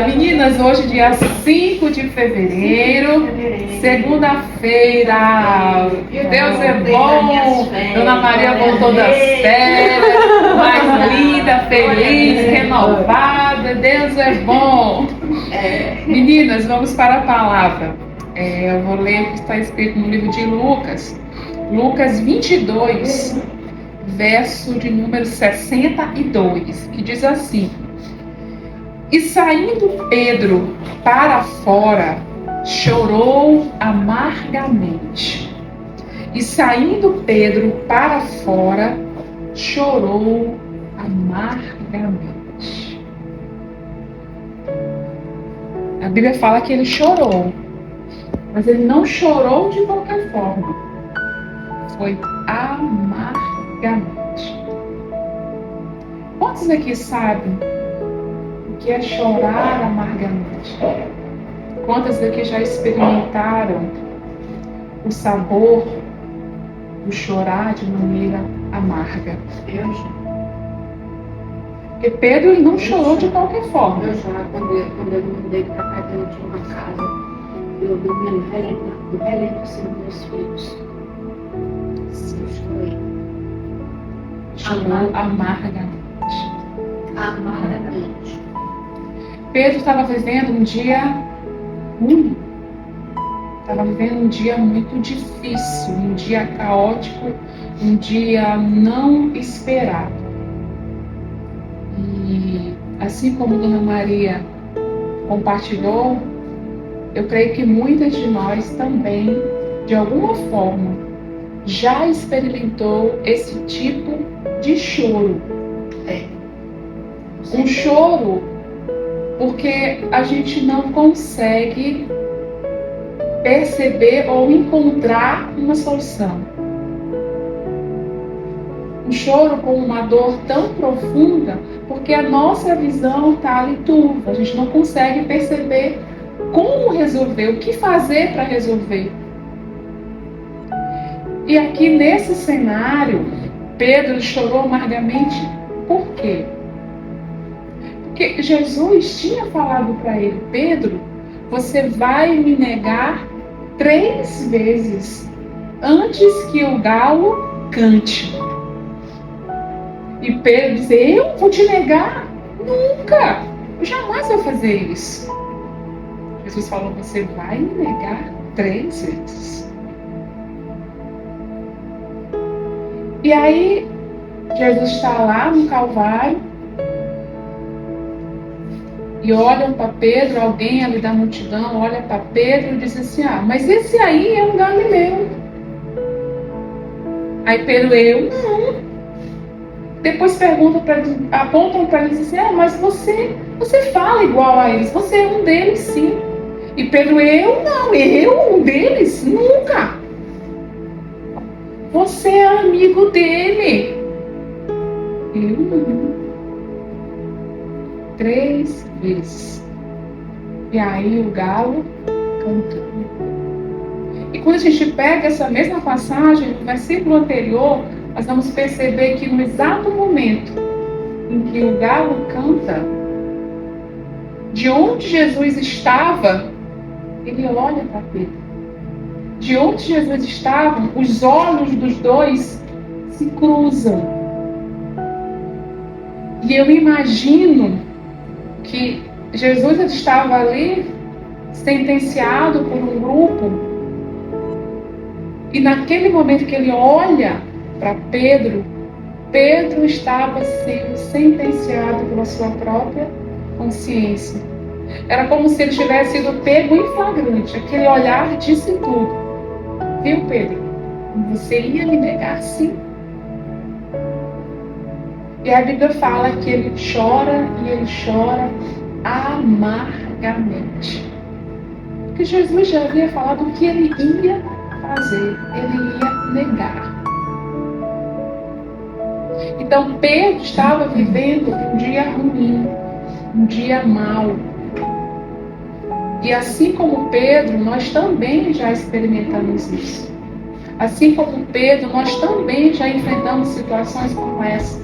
Meninas, hoje dia 5 de fevereiro, segunda-feira. Deus é bom. Dona Maria voltou das férias, mais linda, feliz, renovada. Deus é bom. Meninas, vamos para a palavra. Eu vou ler o que está escrito no livro de Lucas. Lucas 22, verso de número 62, que diz assim: E saindo Pedro para fora, chorou amargamente. E saindo Pedro para fora, chorou amargamente. A Bíblia fala que ele chorou, mas ele não chorou de qualquer forma. Foi amargamente. Quantos aqui sabem o que é chorar amargamente? Quantas aqui já experimentaram o sabor do chorar de maneira amarga? Eu já. Porque Pedro ele não chorou de qualquer forma. Eu já, quando eu me mudei para cá, eu tinha uma casa, eu dormia no relento assim dos meus filhos. Eu chorei. Chorou amargamente. Amargamente. Pedro estava vivendo um dia ruim. Estava vivendo um dia muito difícil, um dia caótico, um dia não esperado. E assim como Dona Maria compartilhou, eu creio que muitas de nós também, de alguma forma, já experimentou esse tipo de choro. Um choro porque a gente não consegue perceber ou encontrar uma solução. Um choro com uma dor tão profunda porque a nossa visão está ali turva. A gente não consegue perceber como resolver, o que fazer para resolver. E aqui nesse cenário, Pedro chorou amargamente. Por quê? Porque Jesus tinha falado para ele: Pedro, você vai me negar 3 vezes antes que o galo cante. E Pedro disse: eu vou te negar? Nunca! Eu jamais vou fazer isso. Jesus falou: você vai me negar 3 vezes. E aí, Jesus está lá no Calvário e olham para Pedro, alguém ali da multidão olha para Pedro e diz assim: mas esse aí é um galileu. Aí Pedro: eu não. Depois perguntam para ele, apontam para ele e dizem assim: mas você fala igual a eles, você é um deles sim. E Pedro: eu não, eu um deles? Nunca. Você é amigo dele. Eu não. 3 vezes. E aí o galo cantando. E quando a gente pega essa mesma passagem, no versículo anterior, nós vamos perceber que no exato momento em que o galo canta, de onde Jesus estava, ele olha para Pedro. De onde Jesus estava, os olhos dos dois se cruzam. E eu imagino que Jesus estava ali, sentenciado por um grupo, e naquele momento que ele olha para Pedro, Pedro estava sendo sentenciado pela sua própria consciência. Era como se ele tivesse sido pego em flagrante. Aquele olhar disse tudo. Viu, Pedro? Você ia me negar, sim? E a Bíblia fala que ele chora e ele chora amargamente. Porque Jesus já havia falado o que ele ia fazer. Ele ia negar. Então Pedro estava vivendo um dia ruim, um dia mau. E assim como Pedro, nós também já experimentamos isso. Assim como Pedro, nós também já enfrentamos situações como essa.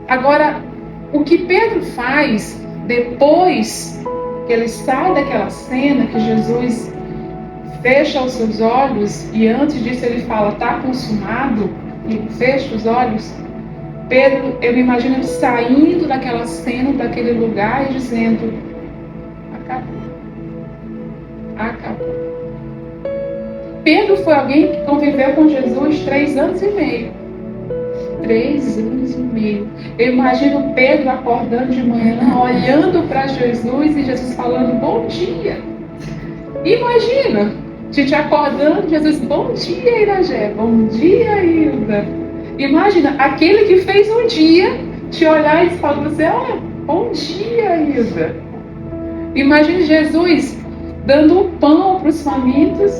Agora, o que Pedro faz depois que ele sai daquela cena, que Jesus fecha os seus olhos, e antes disso ele fala, está consumado, e fecha os olhos, Pedro, eu me imagino ele saindo daquela cena, daquele lugar e dizendo, acabou. Acabou. Pedro foi alguém que conviveu com Jesus 3 anos e meio. 3 anos e meio. Eu imagino Pedro acordando de manhã, olhando para Jesus e Jesus falando, bom dia. Imagina, a gente acordando, Jesus, bom dia, Irajé, bom dia, Hilda. Imagina, aquele que fez um dia te olhar e falar para você, olha, bom dia, Hilda. Imagine Jesus dando o pão para os famintos,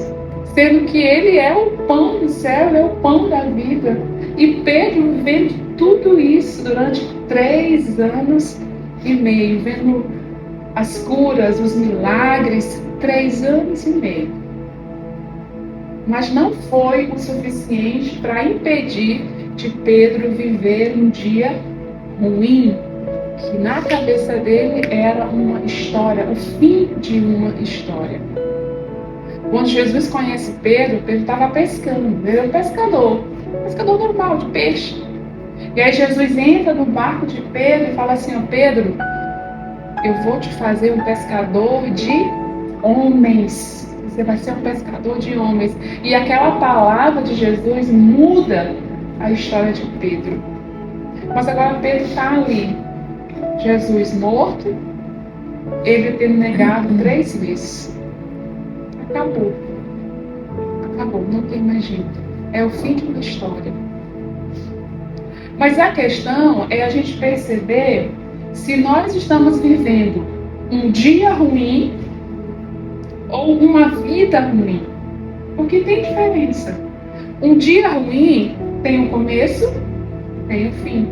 sendo que ele é o pão do céu, ele é o pão da vida. E Pedro vendo tudo isso durante 3 anos e meio, vendo as curas, os milagres, 3 anos e meio. Mas não foi o suficiente para impedir de Pedro viver um dia ruim, que na cabeça dele era uma história, o fim de uma história. Quando Jesus conhece Pedro, Pedro estava pescando, ele era um pescador normal, de peixe. E aí Jesus entra no barco de Pedro e fala assim, ó, Pedro, eu vou te fazer um pescador de homens. Você vai ser um pescador de homens. E aquela palavra de Jesus muda a história de Pedro. Mas agora Pedro está ali. Jesus morto, ele tendo negado 3 vezes. Acabou. Acabou, não tem mais jeito. É o fim de uma história. Mas a questão é a gente perceber se nós estamos vivendo um dia ruim ou uma vida ruim. Porque tem diferença. Um dia ruim tem um começo, tem um fim.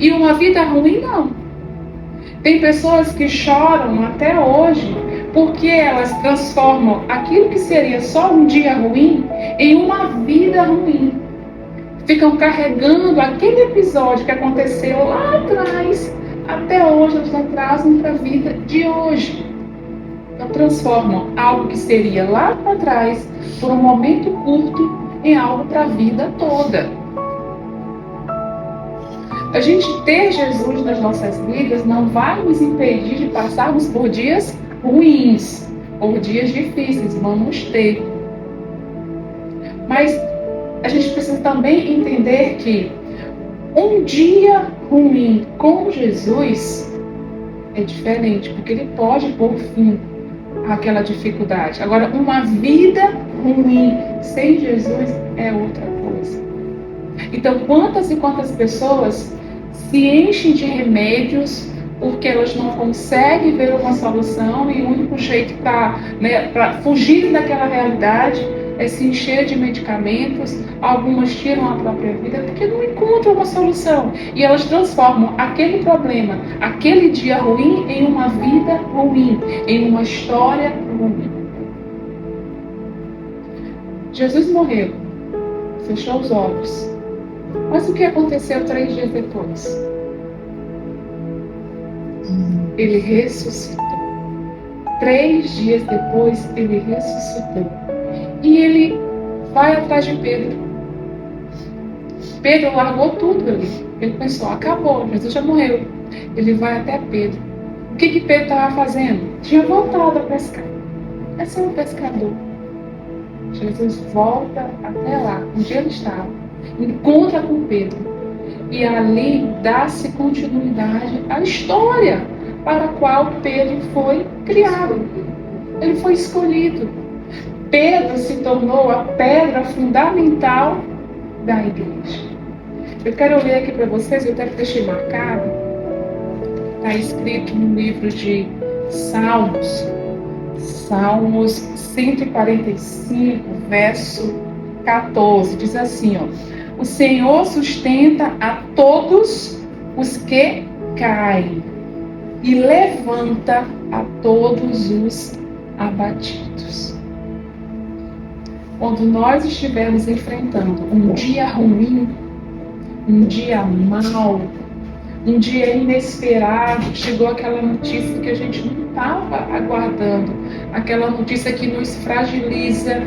E uma vida ruim não. Tem pessoas que choram até hoje porque elas transformam aquilo que seria só um dia ruim em uma vida ruim. Ficam carregando aquele episódio que aconteceu lá atrás, até hoje, eles trazem para a vida de hoje. Então transformam algo que seria lá para trás, por um momento curto, em algo para a vida toda. A gente ter Jesus nas nossas vidas não vai nos impedir de passarmos por dias ruins, por dias difíceis, vamos ter. Mas a gente precisa também entender que um dia ruim com Jesus é diferente, porque ele pode pôr fim àquela dificuldade. Agora, uma vida ruim sem Jesus é outra coisa. Então, quantas e quantas pessoas se enchem de remédios porque elas não conseguem ver uma solução e o único jeito para fugir daquela realidade é se encher de medicamentos. Algumas tiram a própria vida porque não encontram uma solução. E elas transformam aquele problema, aquele dia ruim, em uma vida ruim, em uma história ruim. Jesus morreu, fechou os olhos. Mas o que aconteceu 3 dias depois? Ele ressuscitou. 3 dias depois, ele ressuscitou. E ele vai atrás de Pedro. Pedro largou tudo ali. Ele pensou, acabou, Jesus já morreu. Ele vai até Pedro. O que Pedro estava fazendo? Tinha voltado a pescar. Esse é um pescador. Jesus volta até lá, onde ele estava. Encontra com Pedro. E ali dá-se continuidade à história para a qual Pedro foi criado. Ele foi escolhido. Pedro se tornou a pedra fundamental da igreja. Eu quero ler aqui para vocês, eu até deixei marcado. Está escrito no livro de Salmos. Salmos 145, verso 14. Diz assim, ó. O Senhor sustenta a todos os que caem e levanta a todos os abatidos. Quando nós estivermos enfrentando um dia ruim, um dia mau, um dia inesperado, chegou aquela notícia que a gente não estava aguardando, aquela notícia que nos fragiliza,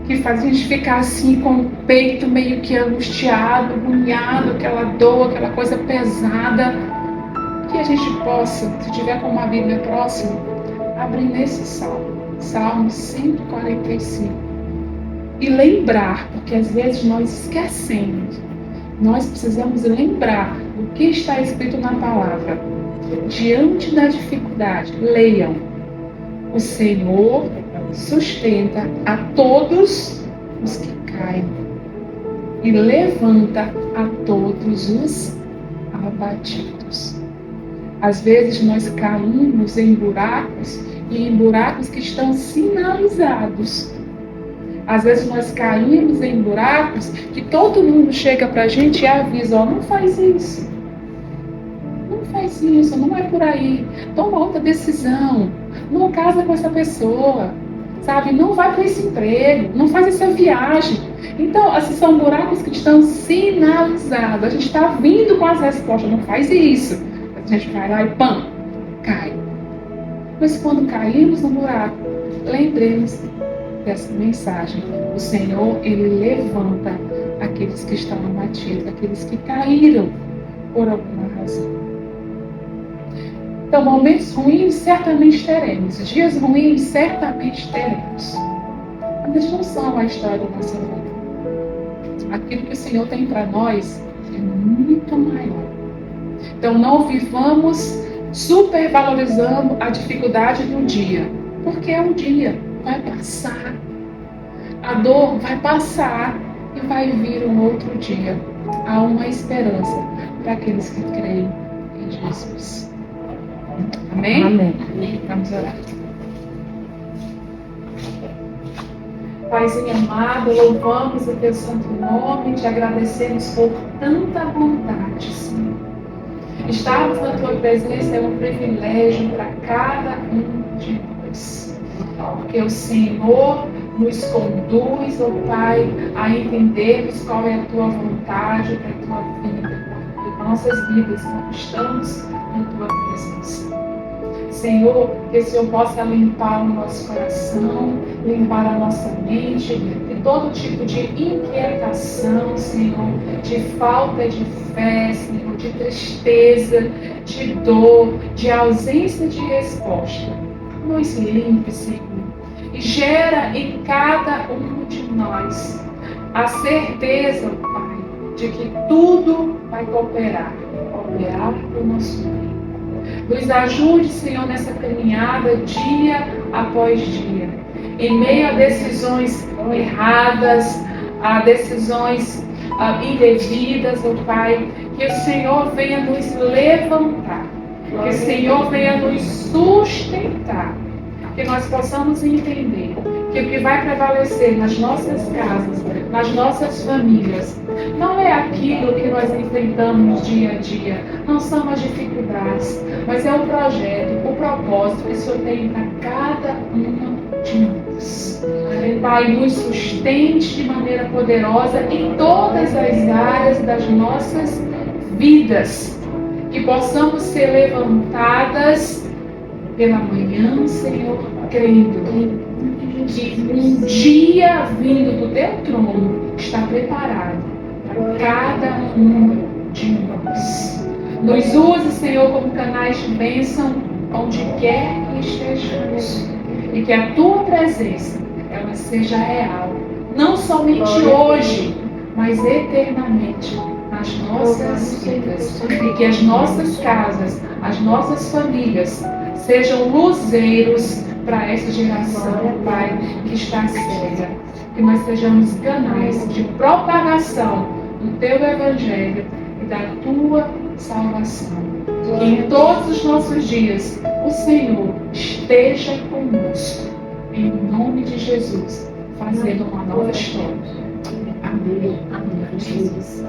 que faz a gente ficar assim com o peito meio que angustiado, agoniado, aquela dor, aquela coisa pesada. Que a gente possa, se tiver com uma Bíblia próxima, abrir nesse salmo, Salmo 145, e lembrar, porque às vezes nós esquecemos, nós precisamos lembrar o que está escrito na palavra. Diante da dificuldade, leiam: o Senhor sustenta a todos os que caem e levanta a todos os abatidos. Às vezes nós caímos em buracos, e em buracos que estão sinalizados. Às vezes nós caímos em buracos que todo mundo chega pra gente e avisa: ó, não faz isso. Não faz isso, não é por aí. Toma outra decisão. Não casa com essa pessoa. Sabe? Não vai para esse emprego. Não faz essa viagem. Então, esses são buracos que estão sinalizados. A gente está vindo com as respostas. Não faz isso. A gente vai lá e pam, cai. Mas quando caímos no buraco, lembremos dessa mensagem. O Senhor, Ele levanta aqueles que estão abatidos, aqueles que caíram por alguma razão. Então, momentos ruins certamente teremos. Dias ruins certamente teremos. Mas eles não são a história da nossa vida. Aquilo que o Senhor tem para nós é muito maior. Então, não vivamos supervalorizando a dificuldade do dia. Porque é um dia, vai passar. A dor vai passar e vai vir um outro dia. Há uma esperança para aqueles que creem em Jesus. Amém? Amém. Vamos orar. Paizinho amado, louvamos o teu santo nome, te agradecemos por tanta bondade, Senhor. Estarmos na tua presença é um privilégio para cada um de nós. Porque o Senhor nos conduz, ó Pai, a entendermos qual é a tua vontade para a tua vida, para nossas vidas, quando estamos na tua presença. Senhor, que o Senhor possa limpar o nosso coração, limpar a nossa mente de todo tipo de inquietação, Senhor, de falta de fé, Senhor, de tristeza, de dor, de ausência de resposta. Nos limpe, Senhor, e gera em cada um de nós a certeza, Pai, de que tudo vai cooperar para o nosso bem. Nos ajude, Senhor, nessa caminhada dia após dia, em meio a decisões erradas, a decisões indevidas, ó Pai, que o Senhor venha nos levantar, que o Senhor venha nos sustentar, que nós possamos entender que o que vai prevalecer nas nossas casas, nas nossas famílias, não é aquilo que nós enfrentamos dia a dia, não são as dificuldades, mas é o projeto, o propósito que o Senhor tem para cada uma de nós. Pai, nos sustente de maneira poderosa em todas as áreas das nossas vidas, que possamos ser levantadas pela manhã, Senhor, crendo que um dia vindo do teu trono está preparado para cada um de nós. Nos use, Senhor, como canais de bênção onde quer que estejamos, e que a tua presença ela seja real, não somente hoje, mas eternamente nas nossas vidas, e que as nossas casas, as nossas famílias sejam luzeiros para essa geração, Pai, que está cega. Que nós sejamos canais de propagação do Teu Evangelho e da Tua salvação. Que em todos os nossos dias o Senhor esteja conosco. Em nome de Jesus, fazendo uma nova história. Amém. Amém. Jesus.